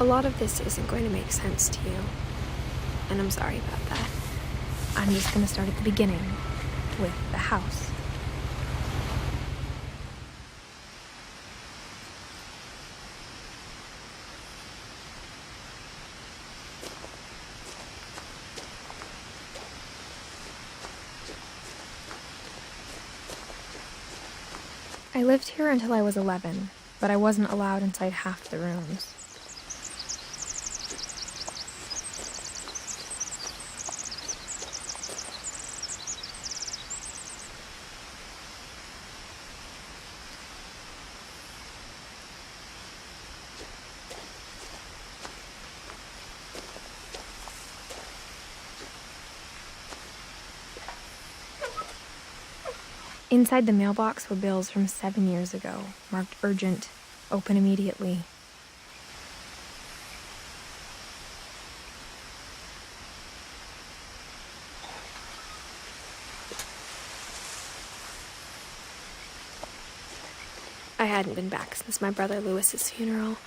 A lot of this isn't going to make sense to you, and I'm sorry about that. I'm just going to start at the beginning, with the house. I lived here until I was 11, but I wasn't allowed inside half the rooms. Inside the mailbox were bills from 7 years ago, marked urgent, open immediately. I hadn't been back since my brother Lewis's funeral.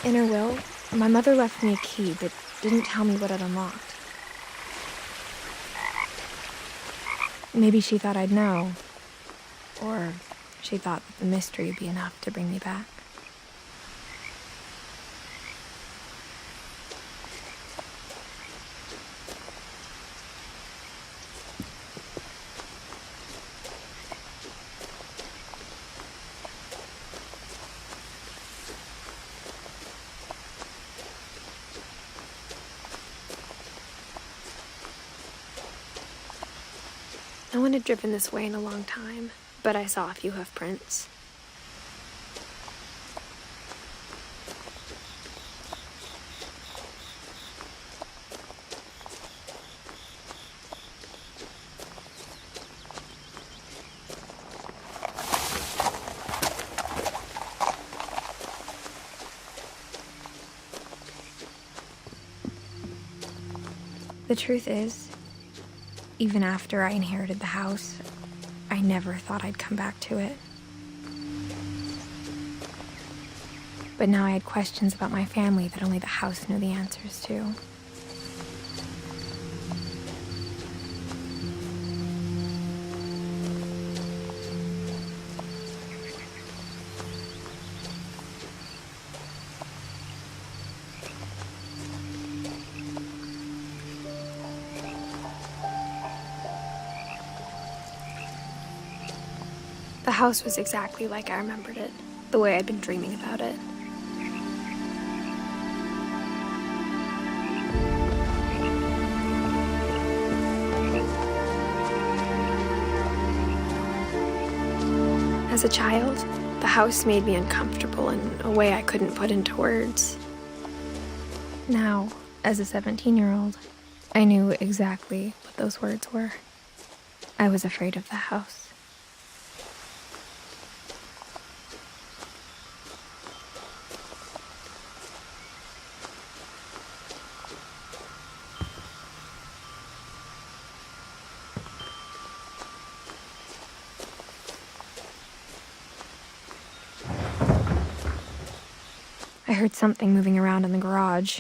In her will, my mother left me a key, but didn't tell me what it unlocked. Maybe she thought I'd know, or she thought that the mystery would be enough to bring me back. No one had driven this way in a long time, but I saw a few hoof prints. The truth is, even after I inherited the house, I never thought I'd come back to it. But now I had questions about my family that only the house knew the answers to. The house was exactly like I remembered it, the way I'd been dreaming about it. As a child, the house made me uncomfortable in a way I couldn't put into words. Now, as a 17-year-old, I knew exactly what those words were. I was afraid of the house. I heard something moving around in the garage.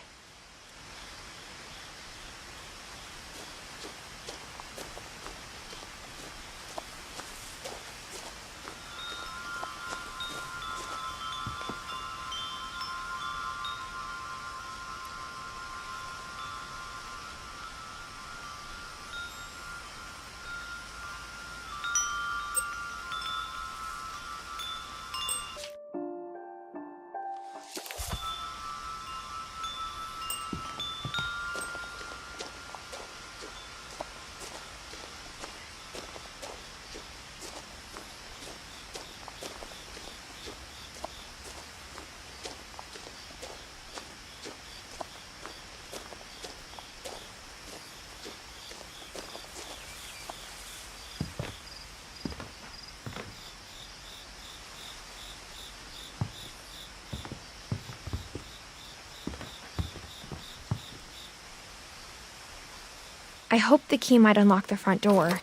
I hoped the key might unlock the front door.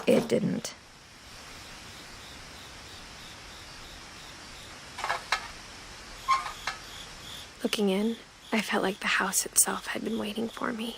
It didn't. Looking in, I felt like the house itself had been waiting for me.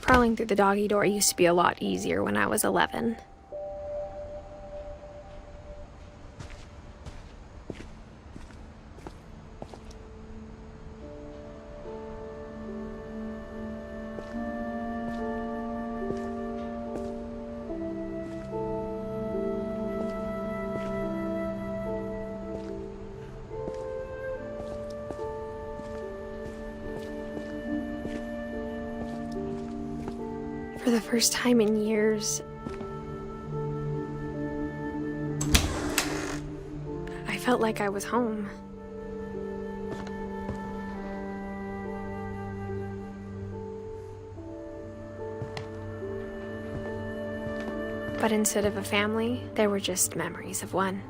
Crawling through the doggy door used to be a lot easier when I was 11. For the first time in years, I felt like I was home. But instead of a family, there were just memories of one.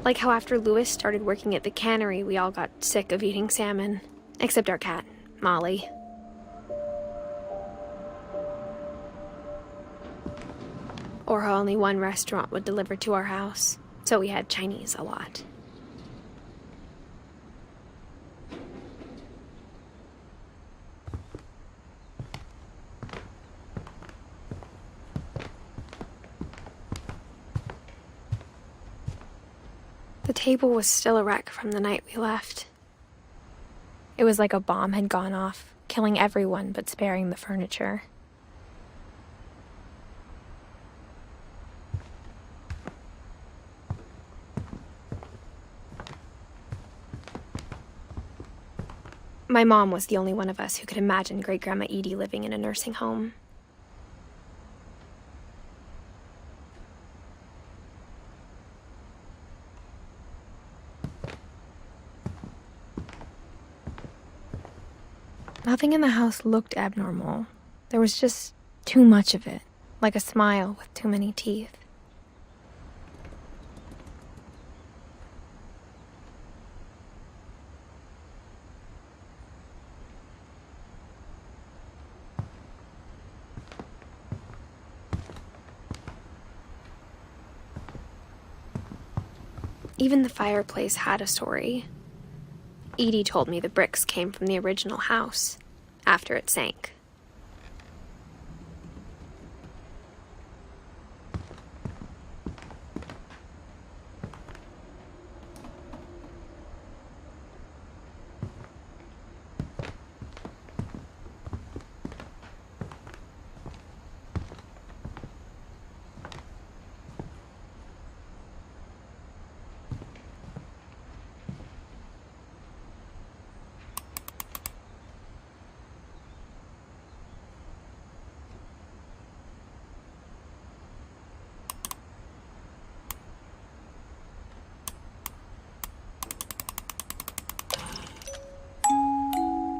Like how after Louis started working at the cannery, we all got sick of eating salmon. Except our cat, Molly. Or how only one restaurant would deliver to our house, so we had Chinese a lot. The table was still a wreck from the night we left. It was like a bomb had gone off, killing everyone but sparing the furniture. My mom was the only one of us who could imagine Great-Grandma Edie living in a nursing home. Nothing in the house looked abnormal. There was just too much of it, like a smile with too many teeth. Even the fireplace had a story. Edie told me the bricks came from the original house, after it sank.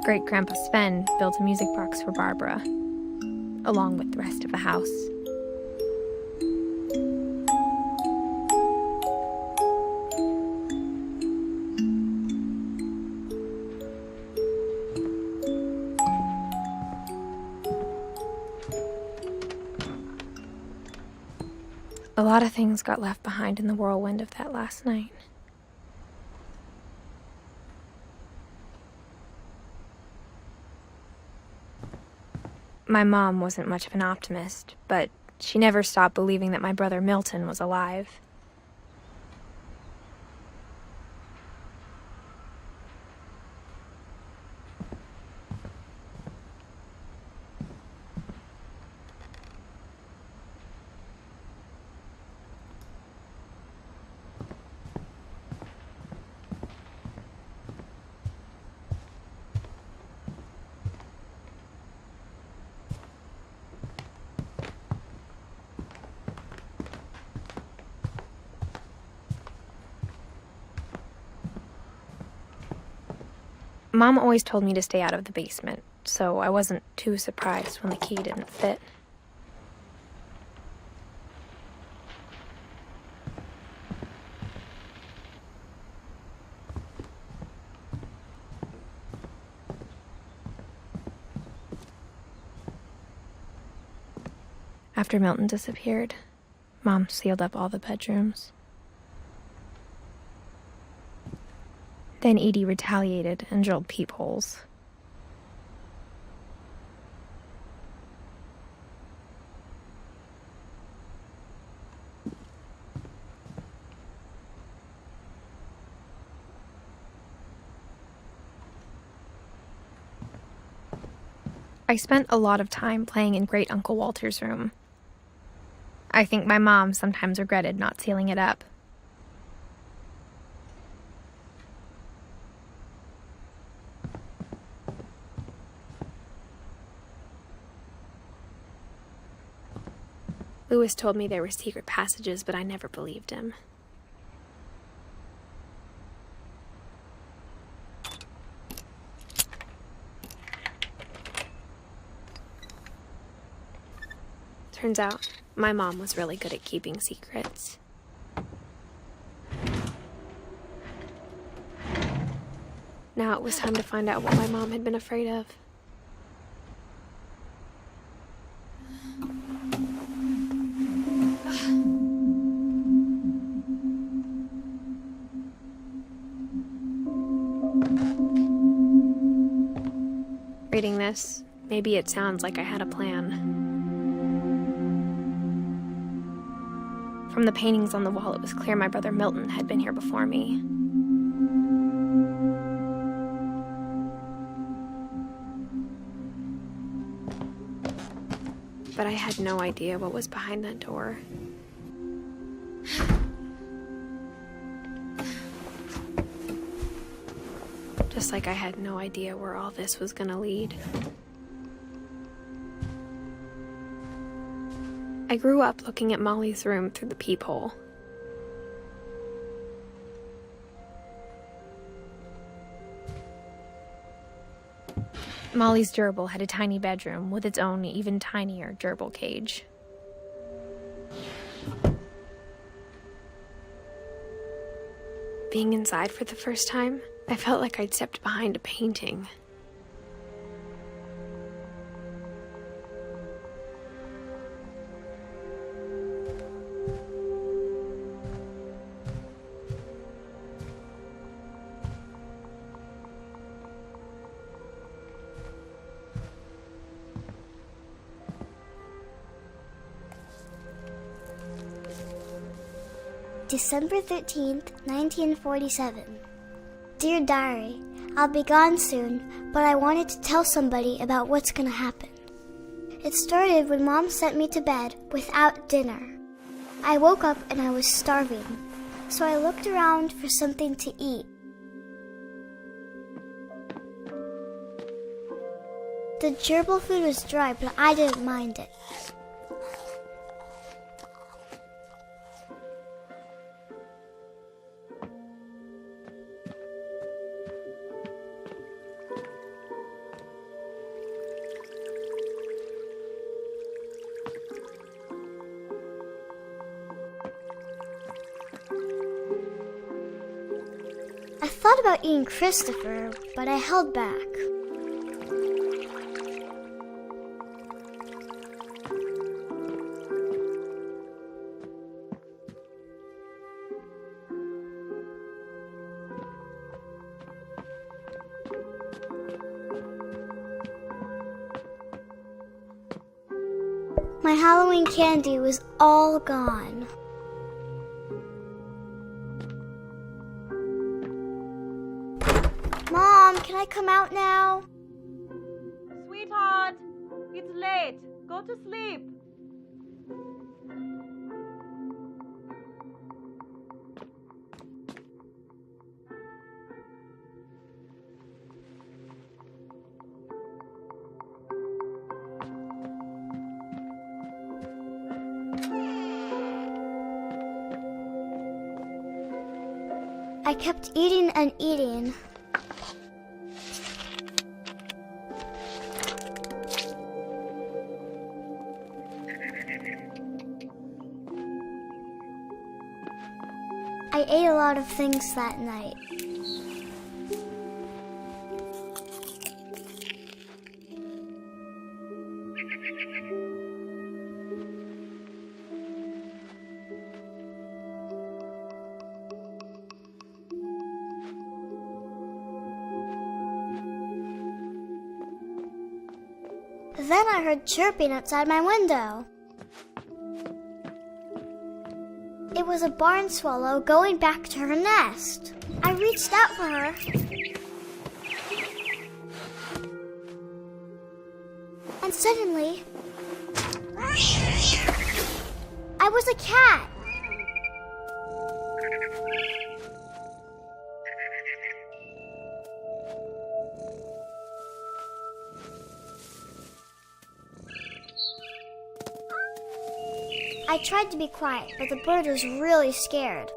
Great-Grandpa Sven built a music box for Barbara, along with the rest of the house. A lot of things got left behind in the whirlwind of that last night. My mom wasn't much of an optimist, but she never stopped believing that my brother Milton was alive. Mom always told me to stay out of the basement, so I wasn't too surprised when the key didn't fit. After Milton disappeared, Mom sealed up all the bedrooms. Then Edie retaliated and drilled peepholes. I spent a lot of time playing in Great Uncle Walter's room. I think my mom sometimes regretted not sealing it up. Lewis told me there were secret passages, but I never believed him. Turns out, my mom was really good at keeping secrets. Now it was time to find out what my mom had been afraid of. Reading this, maybe it sounds like I had a plan. From the paintings on the wall, it was clear my brother Milton had been here before me. But I had no idea what was behind that door. Just like I had no idea where all this was gonna lead. I grew up looking at Molly's room through the peephole. Molly's gerbil had a tiny bedroom with its own even tinier gerbil cage. Being inside for the first time, I felt like I'd stepped behind a painting. December 13th, 1947. Dear Diary, I'll be gone soon, but I wanted to tell somebody about what's gonna happen. It started when Mom sent me to bed without dinner. I woke up and I was starving, so I looked around for something to eat. The gerbil food was dry, but I didn't mind it. I thought about eating Christopher, but I held back. My Halloween candy was all gone. Mom, can I come out now? Sweetheart, it's late. Go to sleep. I kept eating and eating. I ate a lot of things that night. Then I heard chirping outside my window. It was a barn swallow going back to her nest. I reached out for her. And suddenly, I was a cat. I tried to be quiet, but the bird was really scared.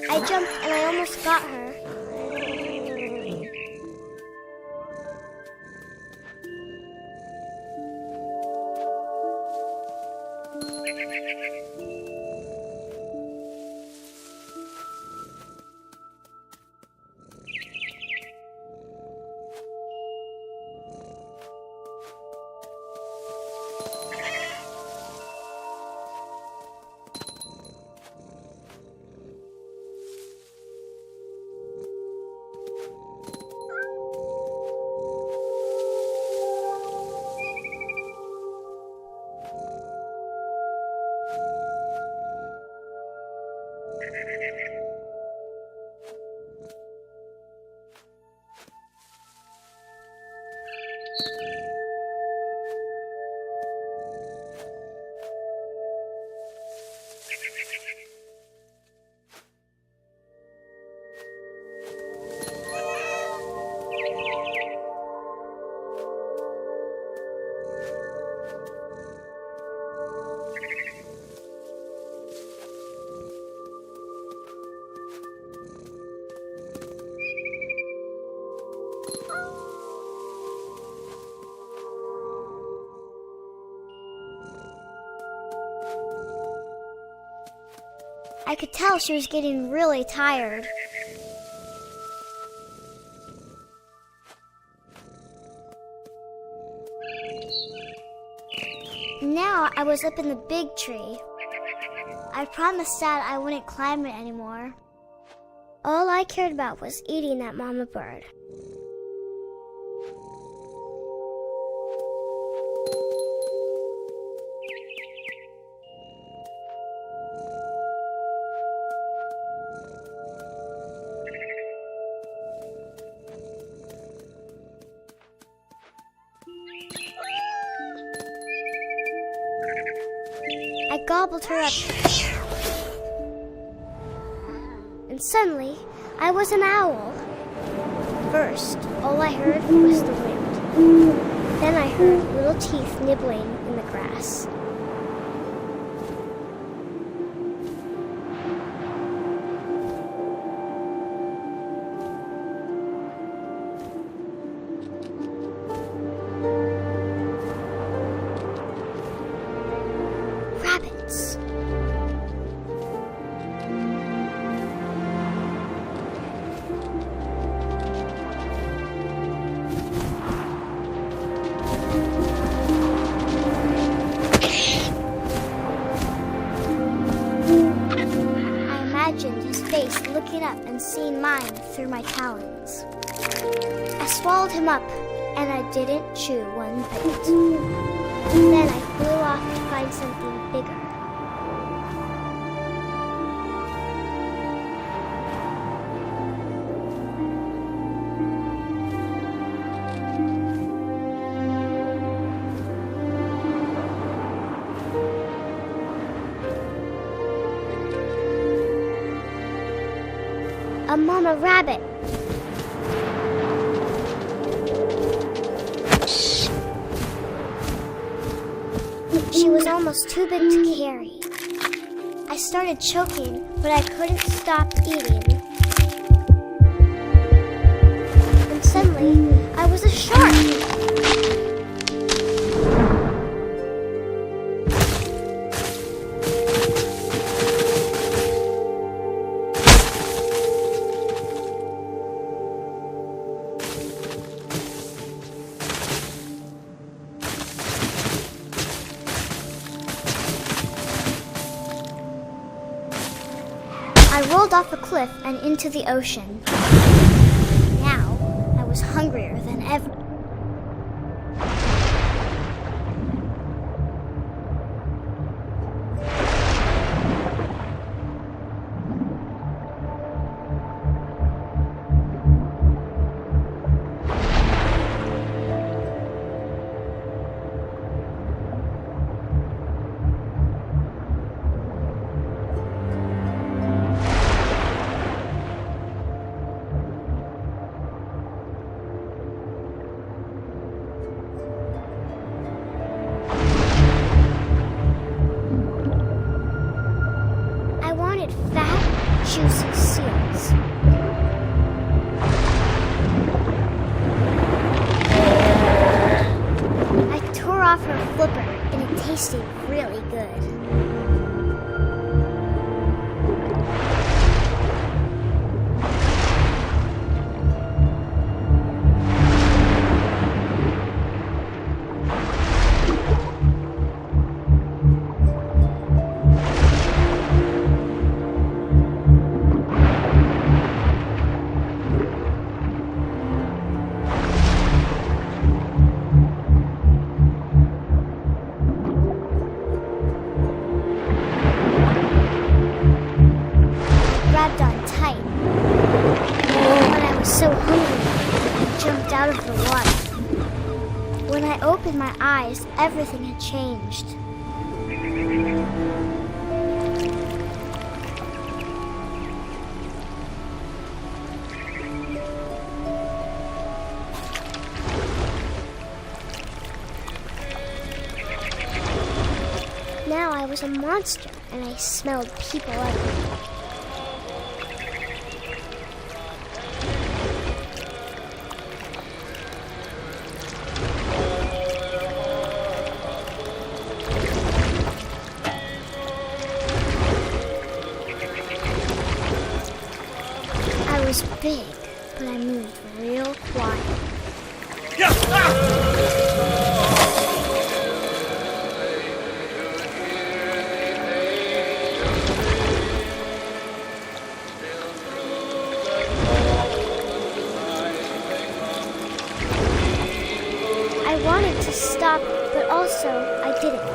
I jumped and I almost got her. I could tell she was getting really tired. Now I was up in the big tree. I promised Dad I wouldn't climb it anymore. All I cared about was eating that mama bird. I gobbled her up. And suddenly, I was an owl. First, all I heard was the wind. Then I heard little teeth nibbling in the grass. Rabbits. His face looking up and seeing mine through my talons. I swallowed him up, and I didn't chew one bit. Then I flew off to find something bigger. A mama rabbit. She was almost too big to carry. I started choking, but I couldn't stop eating. And suddenly, I was a shark. I rolled off a cliff and into the ocean. Now, I was hungrier than ever. Fat, juicy seals. I tore off her flipper, and it tasted really good. Grabbed on tight. When I was so hungry, I jumped out of the water. When I opened my eyes, everything had changed. Now I was a monster, and I smelled people everywhere. big, but I moved real quiet. I wanted to stop, but also I didn't.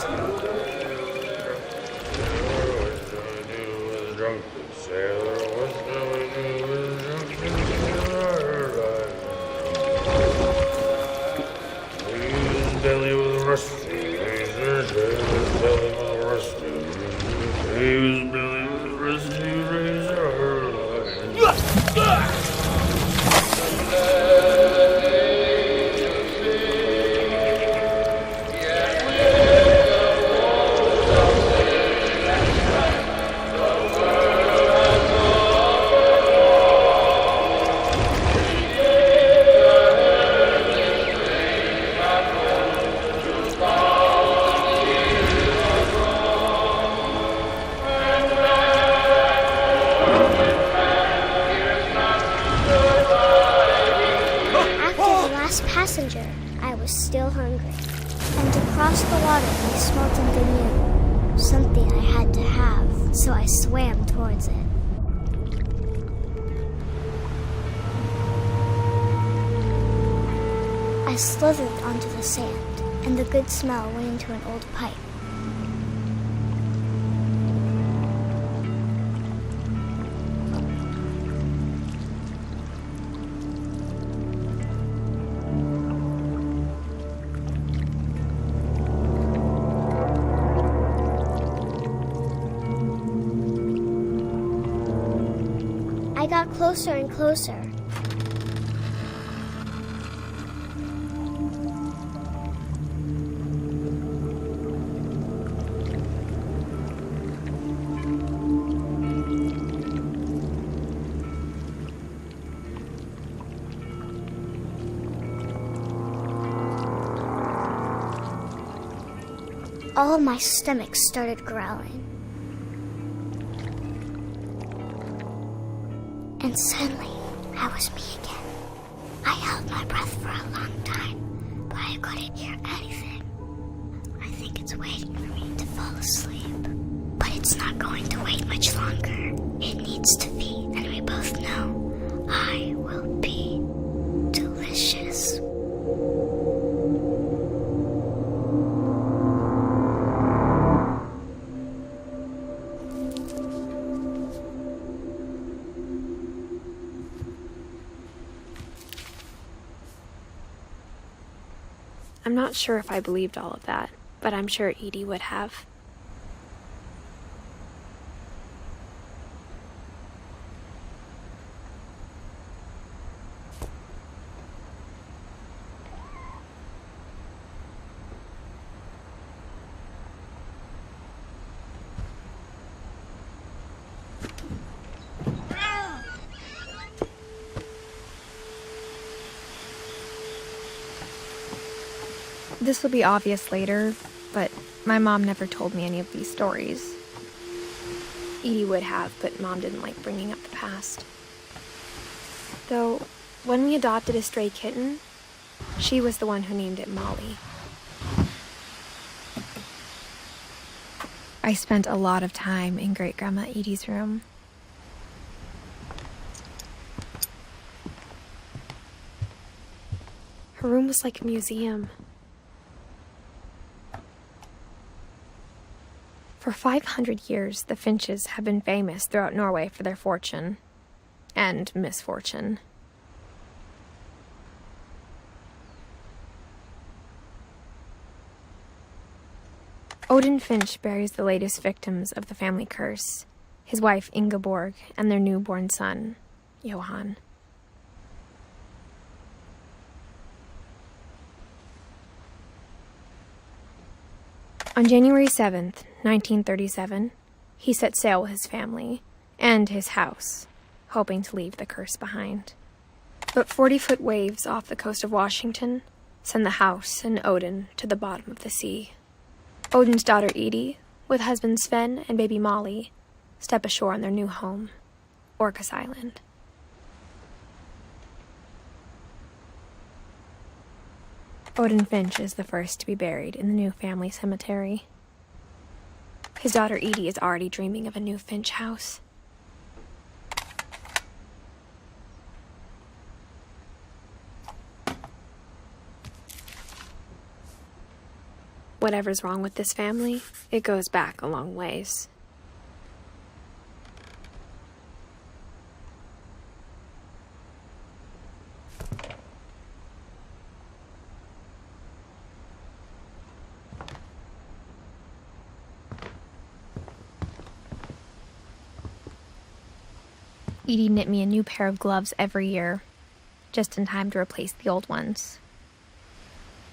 Passenger, I was still hungry, and to cross the water I smelt something new, something I had to have, so I swam towards it. I slithered onto the sand, and the good smell went into an old pipe. I got closer and closer. All of my stomach started growling. And suddenly, I was me again. I held my breath for a long time, but I couldn't hear anything. I think it's waiting for me to fall asleep. But it's not going to wait much longer. It needs to be, and we both know I will be delicious. I'm not sure if I believed all of that, but I'm sure Edie would have. This will be obvious later, but my mom never told me any of these stories. Edie would have, but Mom didn't like bringing up the past. Though, when we adopted a stray kitten, she was the one who named it Molly. I spent a lot of time in Great-Grandma Edie's room. Her room was like a museum. For 500 years, the Finches have been famous throughout Norway for their fortune and misfortune. Odin Finch buries the latest victims of the family curse, his wife Ingeborg and their newborn son, Johan. On January 7th, 1937, he set sail with his family and his house, hoping to leave the curse behind. But 40-foot waves off the coast of Washington send the house and Odin to the bottom of the sea. Odin's daughter Edie, with husband Sven and baby Molly, step ashore on their new home, Orcas Island. Odin Finch is the first to be buried in the new family cemetery. His daughter Edie is already dreaming of a new Finch house. Whatever's wrong with this family, it goes back a long ways. Edie knit me a new pair of gloves every year, just in time to replace the old ones.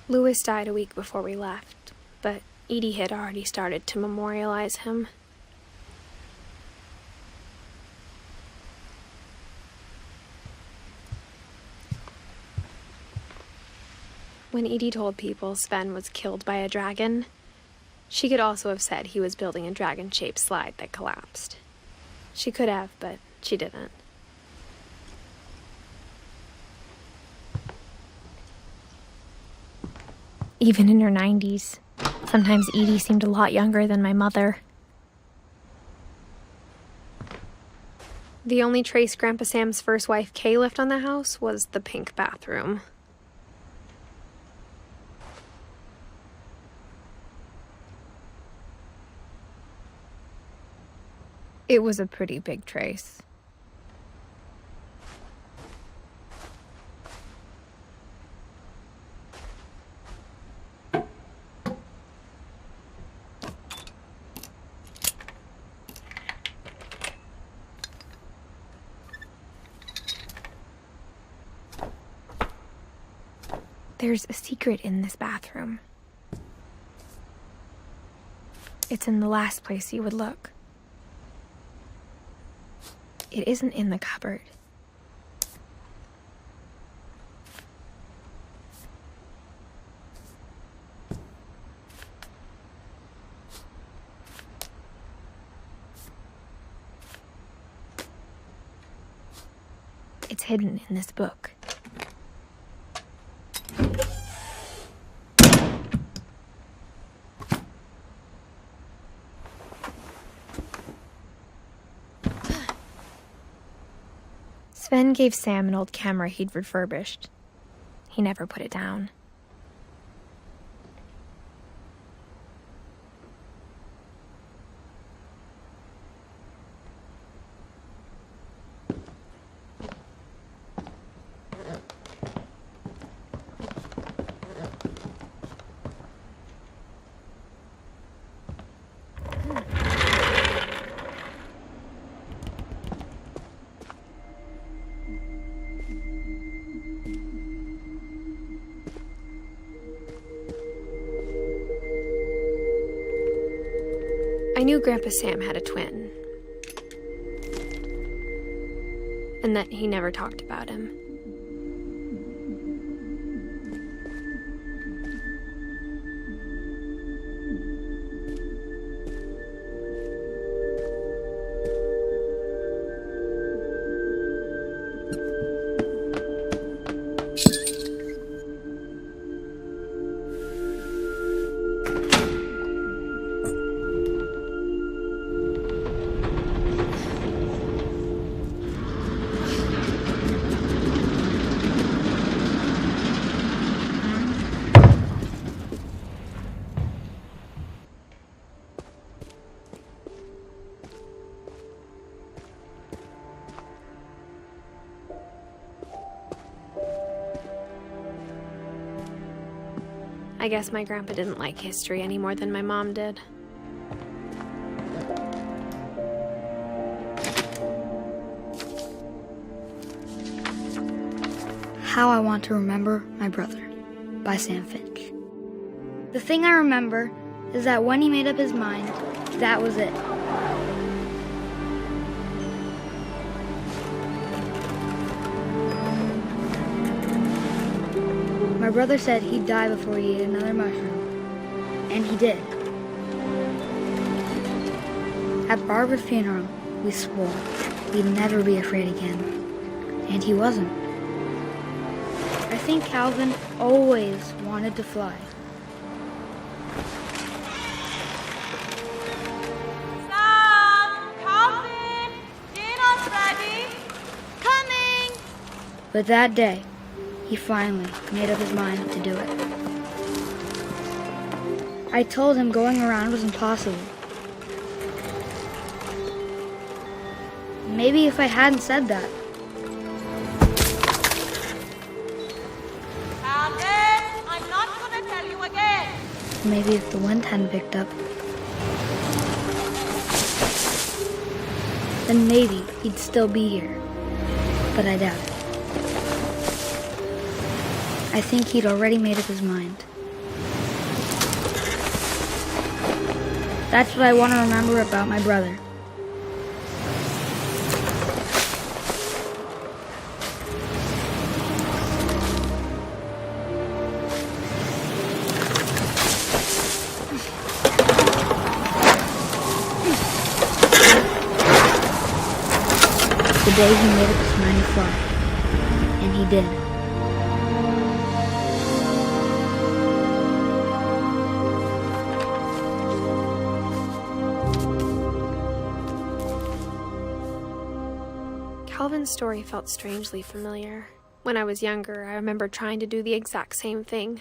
Louis died a week before we left, but Edie had already started to memorialize him. When Edie told people Sven was killed by a dragon, she could also have said he was building a dragon-shaped slide that collapsed. She could have, but she didn't. Even in her 90s, sometimes Edie seemed a lot younger than my mother. The only trace Grandpa Sam's first wife Kay left on the house was the pink bathroom. It was a pretty big trace. There's a secret in this bathroom. It's in the last place you would look. It isn't in the cupboard. It's hidden in this book. Sven gave Sam an old camera he'd refurbished. He never put it down. I knew Grandpa Sam had a twin, and that he never talked about him. I guess my grandpa didn't like history any more than my mom did. How I Want to Remember My Brother by Sam Finch. The thing I remember is that when he made up his mind, that was it. My brother said he'd die before he ate another mushroom, and he did. At Barbara's funeral, we swore we'd never be afraid again, and he wasn't. I think Calvin always wanted to fly. Sam! Calvin! Dinner's ready! Coming! But that day, he finally made up his mind to do it. I told him going around was impossible. Maybe if I hadn't said that, Calvin! I'm not gonna tell you again! maybe if the wind hadn't picked up, then maybe he'd still be here. But I doubt it. I think he'd already made up his mind. That's what I want to remember about my brother. The day he made up his mind to fly. And he did. Calvin's story felt strangely familiar. When I was younger, I remember trying to do the exact same thing.